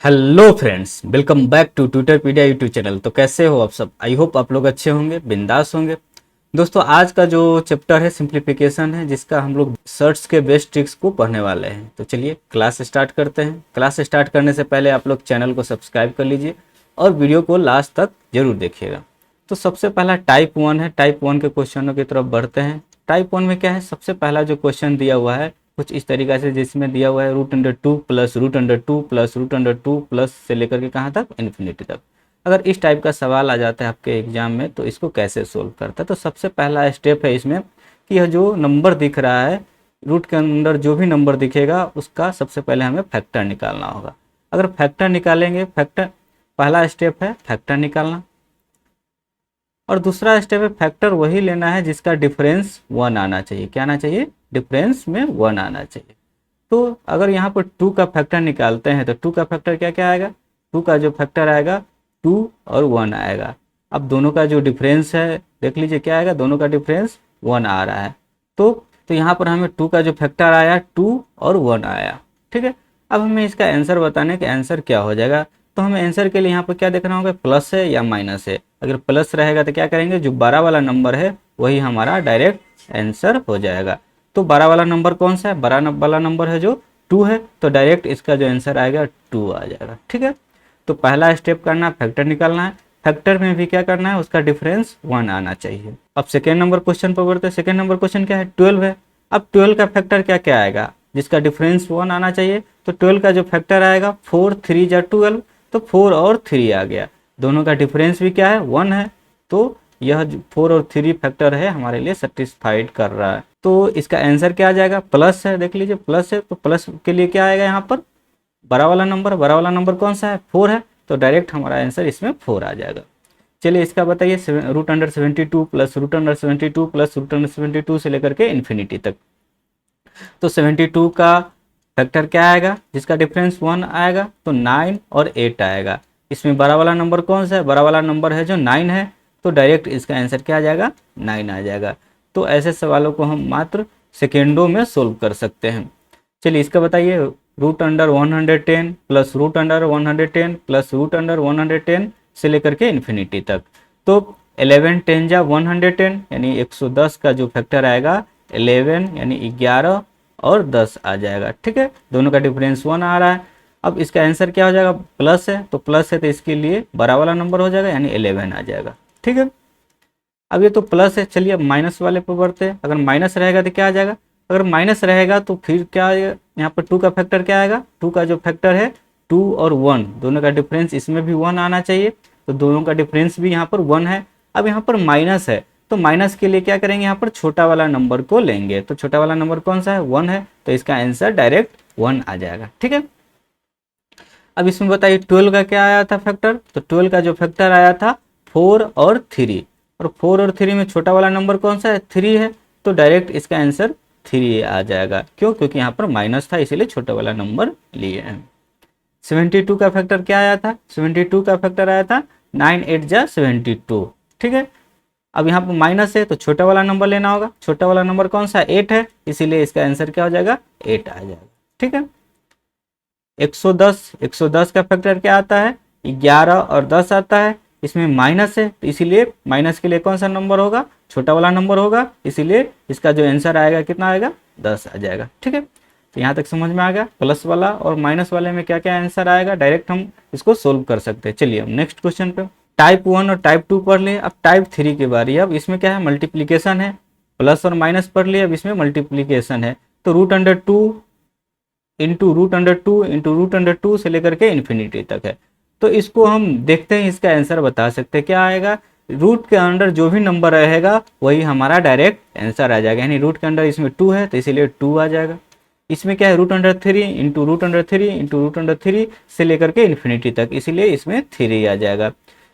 Hello friends, welcome back to Twitterpedia YouTube channel. तो कैसे हो आप सब? आई होप आप लोग अच्छे होंगे, बिंदास होंगे। दोस्तों, आज का जो चैप्टर है सिंप्लीफिकेशन है, जिसका हम लोग सर्च के बेस्ट ट्रिक्स को पढ़ने वाले हैं। तो चलिए क्लास स्टार्ट करते हैं। क्लास स्टार्ट करने से पहले आप लोग चैनल को सब्सक्राइब कर लीजिए और वीडियो को लास्ट तक जरूर देखिएगा। तो सबसे पहला टाइप 1 है। टाइप 1 के क्वेश्चनों की तरफ बढ़ते हैं। टाइप 1 में क्या है, सबसे पहला जो क्वेश्चन दिया हुआ है कुछ इस तरीका से, जिसमें दिया हुआ है √2 प्लस √2 प्लस √2 प्लस से लेकर के कहाँ तक, इन्फिनिटी तक। अगर इस टाइप का सवाल आ जाता है आपके एग्जाम में तो इसको कैसे सोल्व करता है? तो सबसे पहला स्टेप है इसमें कि यह जो नंबर दिख रहा है, रूट के अंदर जो भी नंबर दिखेगा उसका सबसे पहले हमें फैक्टर निकालना होगा। अगर फैक्टर निकालेंगे, फैक्टर पहला स्टेप है फैक्टर निकालना, और दूसरा स्टेप है फैक्टर वही लेना है जिसका डिफरेंस 1 आना चाहिए। क्या आना चाहिए? डिफरेंस में 1 आना चाहिए। तो अगर यहाँ पर 2 का फैक्टर निकालते हैं तो 2 का फैक्टर क्या क्या आएगा? 2 का जो फैक्टर आएगा 2 और 1 आएगा। अब दोनों का जो डिफरेंस है देख लीजिए क्या आएगा, दोनों का डिफरेंस 1 आ रहा है। तो यहाँ पर हमें 2 का जो फैक्टर आया 2 और 1 आया। ठीक है, अब हमें इसका आंसर बताने का आंसर क्या हो जाएगा। तो हमें आंसर के लिए यहाँ पर क्या देखना होगा, प्लस है या माइनस है। अगर प्लस रहेगा तो क्या करेंगे, जो 12 वाला नंबर है वही हमारा डायरेक्ट आंसर हो जाएगा। तो 12 वाला नंबर कौन सा है? 12 वाला नंबर है जो 2 है, तो डायरेक्ट इसका जो आंसर आएगा 2 आ जाएगा। ठीक है, तो पहला स्टेप करना है फैक्टर निकालना है। फैक्टर में भी क्या करना है, उसका डिफरेंस 1 आना चाहिए। अब सेकेंड नंबर क्वेश्चन पर बढ़ते हैं। सेकेंड नंबर क्वेश्चन क्या है, 12 है। अब 12 का फैक्टर क्या क्या आएगा, जिसका डिफरेंस 1 आना चाहिए। तो 12 का जो फैक्टर आएगा 4 3 जा 12, तो 4 और 3 आ गया। दोनों का डिफरेंस भी क्या है, 1 है। तो यह 4 और 3 फैक्टर है हमारे लिए सेटिस्फाइड कर रहा है। तो इसका आंसर क्या आ जाएगा, प्लस है। देख लीजिए प्लस है, तो प्लस के लिए क्या आएगा यहाँ पर, बड़ा वाला नंबर कौन सा है, 4 है। तो डायरेक्ट हमारा आंसर इसमें 4 आ जाएगा। चलिए इसका बताइए, √72 प्लस √72 प्लस √72 से लेकर के इन्फिनिटी तक। तो 72 का फैक्टर क्या आएगा, जिसका डिफरेंस 1 आएगा, तो 9 और 8 आएगा। इसमें बड़ा वाला नंबर कौन सा है, बड़ा वाला नंबर है जो 9 है। तो डायरेक्ट इसका आंसर क्या आ जाएगा, 9 आ जाएगा। तो ऐसे सवालों को हम मात्र सेकेंडों में सोल्व कर सकते हैं। चलिए इसका बताइए, √110 प्लस √110 प्लस √110 से लेकर के इन्फिनिटी तक। तो 11 10 जा 110 यानी 110 का जो फैक्टर आएगा 11 यानी 11 और 10 आ जाएगा। ठीक है, दोनों का डिफरेंस 1 आ रहा है। अब इसका आंसर क्या हो जाएगा, प्लस है। तो प्लस है तो इसके लिए बड़ा वाला नंबर हो जाएगा यानी 11 आ जाएगा। ठीक है, अब ये तो प्लस है। चलिए अब माइनस वाले पर बढ़ते हैं। अगर माइनस रहेगा तो क्या आ जाएगा, अगर माइनस रहेगा तो फिर क्या आएगा, यहाँ पर 2 का फैक्टर क्या आएगा, 2 का जो फैक्टर है 2 और 1, दोनों का डिफरेंस इसमें भी 1 आना चाहिए। तो दोनों का डिफरेंस भी यहाँ पर 1 है। अब यहाँ पर माइनस है, तो माइनस के लिए क्या करेंगे, यहाँ पर छोटा वाला नंबर को लेंगे। तो छोटा वाला नंबर कौन सा है, 1 है। तो इसका आंसर डायरेक्ट 1 आ जाएगा। ठीक है, अब इसमें बताइए 12 का क्या आया था फैक्टर। तो 12 का जो फैक्टर आया था 4 और 3, और 4 और 3 में छोटा वाला नंबर कौन सा है, 3 है। तो डायरेक्ट इसका आंसर 3 आ जाएगा। क्यों? क्योंकि यहाँ पर माइनस था, इसीलिए छोटा वाला नंबर लिए हैं। 72 का फैक्टर क्या आया था, 72 का फैक्टर आया था 9 8 जा 72। ठीक है, अब यहाँ पर माइनस है तो छोटा वाला नंबर लेना होगा। छोटा वाला नंबर कौन सा है, 8 है। इसीलिए इसका आंसर क्या हो जाएगा, 8 आ जाएगा। ठीक है, 110 का फैक्टर क्या आता है, 11 और 10 आता है। इसमें माइनस है तो इसीलिए माइनस के लिए कौन सा नंबर होगा, छोटा वाला नंबर होगा। इसीलिए इसका जो आंसर आएगा कितना आएगा, 10 आ जाएगा। ठीक है, तो यहाँ तक समझ में आ गया। प्लस वाला और माइनस वाले में क्या क्या आंसर आएगा, डायरेक्ट हम इसको सोल्व कर सकते हैं। चलिए हम नेक्स्ट क्वेश्चन पे, टाइप 1 और टाइप 2 पढ़ लिए। अब टाइप 3 की बारी। अब इसमें क्या है, मल्टीप्लीकेशन है। प्लस और माइनस पढ़ लिए, अब इसमें मल्टीप्लीकेशन है। तो √2 इंटू √2 से लेकर के इन्फिनिटी तक है। तो इसको हम देखते हैं, इसका आंसर बता सकते हैं क्या आएगा। रूट के अंदर जो भी नंबर रहेगा वही हमारा डायरेक्ट आंसर आ जाएगा। यानी रूट के अंदर इसमें 2 है तो इसीलिए 2 आ जाएगा। इसमें क्या है, √3 इंटू √3 इंटू √3 से लेकर के इन्फिनिटी तक, इसीलिए इसमें 3 आ जाएगा।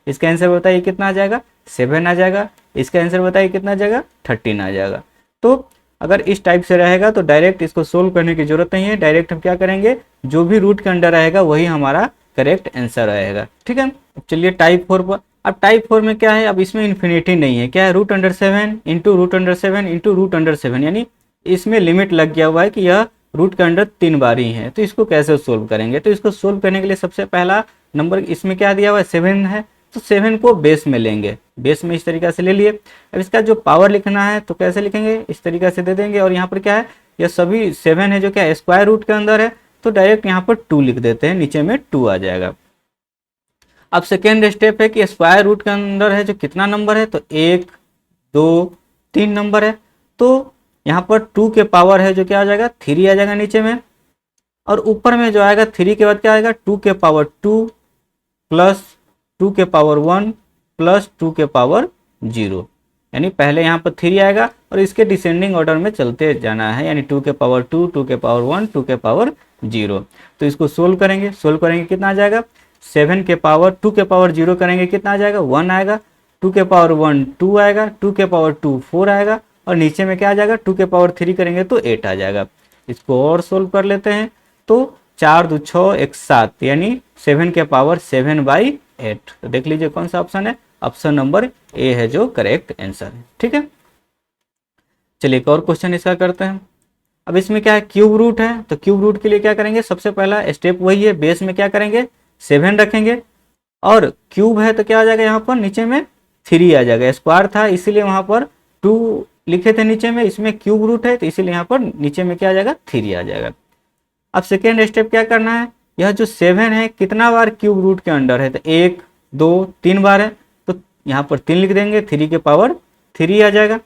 इसका आंसर बताइए कितना आ जाएगा, 7 आ जाएगा। इसका आंसर बताइए कितना आ जाएगा, 13 आ जाएगा। तो अगर इस टाइप से रहेगा तो डायरेक्ट इसको सोल्व करने की जरूरत नहीं है। डायरेक्ट हम क्या करेंगे, जो भी रूट के अंदर रहेगा वही हमारा करेक्ट आंसर रहेगा। ठीक है, चलिए टाइप 4 पर। अब टाइप 4 में क्या है, अब इसमें इन्फिनिटी नहीं है। क्या है, √7 इंटू √7 इंटू √7, यानी इसमें लिमिट लग गया हुआ है कि यह रूट के अंदर 3 बार ही है, तो इसको कैसे सोल्व करेंगे। तो इसको सोल्व करने के लिए सबसे पहला नंबर इसमें क्या दिया हुआ है 7 है, तो 7 को बेस में लेंगे, बेस में इस तरीके से ले लिए। अब इसका जो पावर लिखना है तो कैसे लिखेंगे, इस तरीके से दे देंगे। और यहाँ पर क्या है, यह सभी 7 है जो क्या स्क्वायर रूट के अंदर है, तो डायरेक्ट यहाँ पर 2 लिख देते हैं, नीचे में 2 आ जाएगा। अब सेकेंड स्टेप है कि स्क्वायर रूट के अंदर है जो कितना नंबर है, तो 1 2 3 नंबर है, तो यहाँ पर 2 के पावर है जो क्या आ जाएगा 3 आ जाएगा नीचे में। और ऊपर में जो आएगा 3 के बाद क्या आएगा 2 के पावर 2 प्लस 2 के पावर 1 प्लस 2 के पावर 0, यानी पहले यहाँ पर 3 आएगा और इसके डिसेंडिंग ऑर्डर में चलते जाना है, यानी 2 के पावर 2, 2 के पावर 1, 2 के पावर 0। तो इसको सोल्व करेंगे कितना आ जाएगा 7 के पावर 2 के पावर 0 करेंगे कितना आ जाएगा 1 आएगा, 2 के पावर 1 2 आएगा, 2 के पावर 2 4 आएगा, और नीचे में क्या आ जाएगा 2 के पावर 3 करेंगे तो 8 आ जाएगा। इसको और सोल्व कर लेते हैं, तो 4 2 6 1 7, यानी 7 के पावर 7/8। तो देख लीजिए कौन सा ऑप्शन है, ऑप्शन नंबर ए है जो करेक्ट आंसर है। ठीक है, चलिए एक और क्वेश्चन इसका करते हैं। अब इसमें क्या है क्यूब रूट है, तो क्यूब रूट के लिए क्या करेंगे, सबसे पहला स्टेप वही है, बेस में क्या करेंगे 7 रखेंगे, और क्यूब है तो क्या आ जाएगा यहाँ पर नीचे में 3 आ जाएगा, स्क्वायर था इसीलिए वहां पर 2 लिखे थे नीचे में, इसमें क्यूब रूट है तो इसीलिए यहाँ पर नीचे में क्या आ जाएगा 3 आ जाएगा। अब सेकेंड स्टेप क्या करना है, यह जो 7 है कितना बार क्यूब रूट के अंडर है, तो 1 2 3 बार है, तो यहाँ पर 3 लिख देंगे, 3 के पावर 3 आ जाएगा।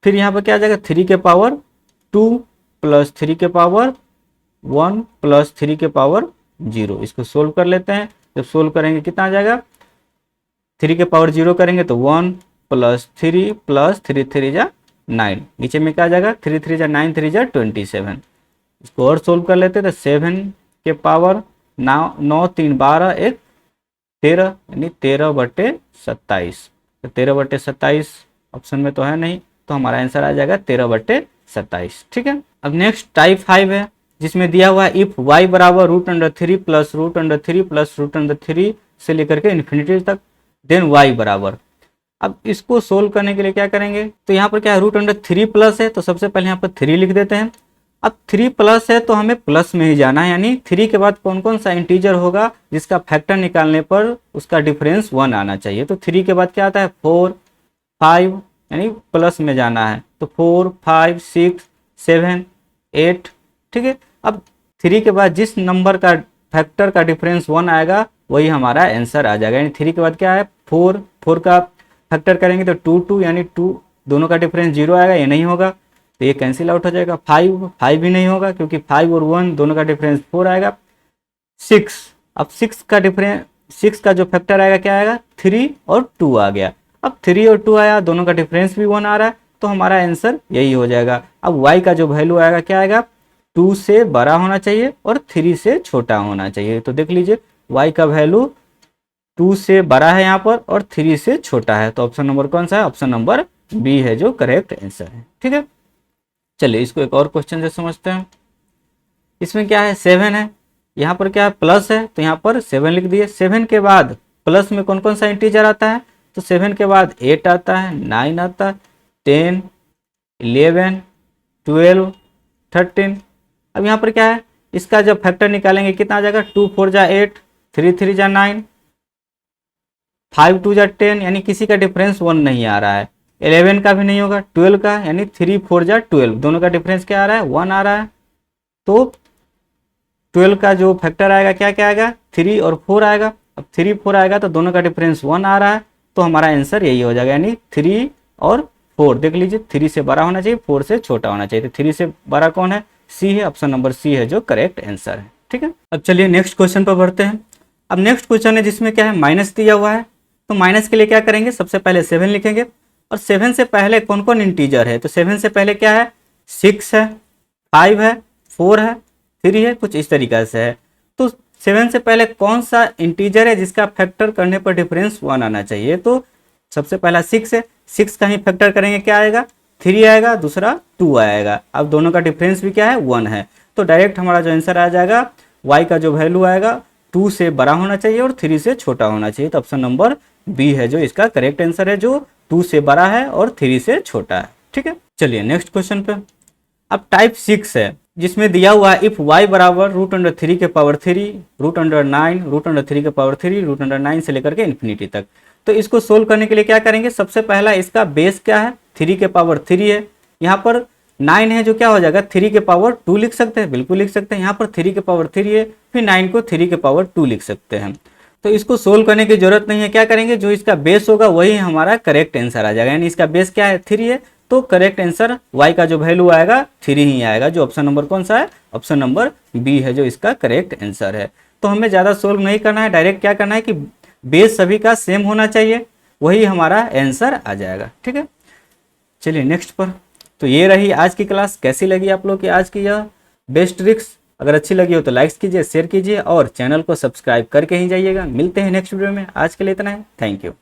फिर यहाँ पर क्या आ जाएगा 3 के पावर 2 प्लस 3 के पावर 1 प्लस 3 के पावर 0। इसको सोल्व कर लेते हैं, जब सोल्व करेंगे कितना आ जाएगा 3 के पावर 0 करेंगे तो 1 प्लस 3 प्लस 3 3 जा 9, नीचे में क्या आ जाएगा 3 3 जा 9 3 जा 27। इसको और सोल्व कर लेते हैं, तो 7 के पावर 9 3 12 1 13, यानी 13/27। तो 13/27 ऑप्शन में तो है नहीं, तो हमारा आंसर आ जाएगा 13/27। ठीक है, अब नेक्स्ट टाइप 5 है, जिसमें दिया हुआ है इफ y बराबर √3 प्लस √3 प्लस √3 से लेकर के इन्फिनिटी तक, देन y बराबर। अब इसको सोल्व करने के लिए क्या करेंगे, तो यहाँ पर क्या है √3 प्लस है, तो सबसे पहले यहाँ पर 3 लिख देते हैं। अब 3 प्लस है तो हमें प्लस में ही जाना है, यानी 3 के बाद कौन कौन सा इंटीजर होगा जिसका फैक्टर निकालने पर उसका डिफरेंस 1 आना चाहिए। तो 3 के बाद क्या आता है 4 5, यानी प्लस में जाना है, तो 4 5 6 7 8। ठीक है, अब 3 के बाद जिस नंबर का फैक्टर का डिफरेंस 1 आएगा वही हमारा आंसर आ जाएगा, यानी 3 के बाद क्या है 4, 4 का फैक्टर करेंगे तो 2 2, यानी 2 दोनों का डिफरेंस 0 आएगा, ये नहीं होगा तो ये कैंसिल आउट हो जाएगा। 5 5 भी नहीं होगा क्योंकि 5 और 1 दोनों का डिफरेंस 4 आएगा। 6, अब 6 का डिफरेंस 6 का जो फैक्टर आएगा क्या आएगा 3 और 2 आ गया। अब 3 और 2 आया, दोनों का डिफरेंस भी 1 आ रहा है, तो हमारा आंसर यही हो जाएगा। अब y का जो वैल्यू आएगा क्या आएगा 2 से बड़ा होना चाहिए और 3 से छोटा होना चाहिए। तो देख लीजिए y का वैल्यू 2 से बड़ा है यहाँ पर और 3 से छोटा है, तो ऑप्शन नंबर कौन सा है, ऑप्शन नंबर बी है जो करेक्ट आंसर है। ठीक है, चलिए इसको एक और क्वेश्चन से समझते हैं। इसमें क्या है 7 है, यहाँ पर क्या है प्लस है, तो यहाँ पर 7 लिख दिए। 7 के बाद प्लस में कौन कौन सा इंटीजर आता है, तो 7 के बाद 8 आता है, 9 आता है, 10 11 12 13। अब यहाँ पर क्या है इसका जब फैक्टर निकालेंगे कितना आ जाएगा 2 4 जा 8, 3 3 जा 9, 5 2 जा 10, यानी किसी का डिफरेंस 1 नहीं आ रहा है। 11 का भी नहीं होगा, 12 का, यानी 3 4 जा 12, दोनों का डिफरेंस क्या आ रहा है 1 आ रहा है। तो 12 का जो फैक्टर आएगा क्या क्या आएगा 3 और 4 आएगा। अब 3 4 आएगा तो दोनों का डिफरेंस 1 आ रहा है, तो हमारा आंसर यही हो जाएगा, यानी 3 और 4। देख लीजिए 3 से बड़ा होना चाहिए, 4 से छोटा होना चाहिए, तो 3 से बड़ा कौन है सी है, ऑप्शन नंबर सी है जो करेक्ट आंसर है। ठीक है, अब चलिए नेक्स्ट क्वेश्चन पर बढ़ते हैं। अब नेक्स्ट क्वेश्चन है जिसमें क्या है माइनस दिया हुआ है, तो माइनस के लिए क्या करेंगे सबसे पहले 7 लिखेंगे, और 7 से पहले कौन कौन इंटीजर है, तो 7 से पहले क्या है 6 है, 5 है, 4 है, 3 है, कुछ इस तरीके से है। तो 7 से पहले कौन सा इंटीजर है जिसका फैक्टर करने पर डिफरेंस 1 आना चाहिए, तो सबसे पहला 6 है, 6 का ही फैक्टर करेंगे क्या आएगा 3 आएगा, दूसरा 2 आएगा। अब दोनों का डिफरेंस भी क्या है 1 है, तो डायरेक्ट हमारा जो आंसर आ जाएगा y का जो वैल्यू आएगा 2 से बड़ा होना चाहिए और 3 से छोटा होना चाहिए, तो ऑप्शन नंबर बी है जो इसका करेक्ट आंसर है, जो 2 से बड़ा है और 3 से छोटा है। ठीक है, चलिए नेक्स्ट क्वेश्चन पे। अब टाइप 6 है जिसमें दिया हुआ है इफ y बराबर √3 के पावर 3, √9, √3 के पावर 3, √9 से लेकर के इन्फिनिटी तक। तो इसको सोल्व करने के लिए क्या करेंगे, सबसे पहला इसका बेस क्या है, 3 के पावर 3 है, यहाँ पर 9 है जो क्या हो जाएगा 3 के पावर 2 लिख सकते हैं, बिल्कुल लिख सकते हैं। यहाँ पर 3 के पावर 3 है, फिर 9 को 3 के पावर 2 लिख सकते हैं। तो इसको सोल्व करने की जरूरत नहीं है, क्या करेंगे जो इसका बेस होगा वही हमारा करेक्ट आंसर आ जाएगा। यानी इसका बेस क्या है 3 है, तो करेक्ट आंसर y का जो वैल्यू आएगा 3 ही आएगा। जो ऑप्शन नंबर कौन सा है, ऑप्शन नंबर बी है जो इसका करेक्ट आंसर है। तो हमें ज़्यादा सोल्व नहीं करना है, डायरेक्ट क्या करना है कि बेस सभी का सेम होना चाहिए, वही हमारा आंसर आ जाएगा। ठीक है, चलिए नेक्स्ट पर। तो ये रही आज की क्लास। कैसी लगी आप लोग की आज की यह बेस्ट ट्रिक्स? अगर अच्छी लगी हो तो लाइक्स कीजिए, शेयर कीजिए और चैनल को सब्सक्राइब करके ही जाइएगा। मिलते हैं नेक्स्ट वीडियो में, आज के लिए इतना है, थैंक यू।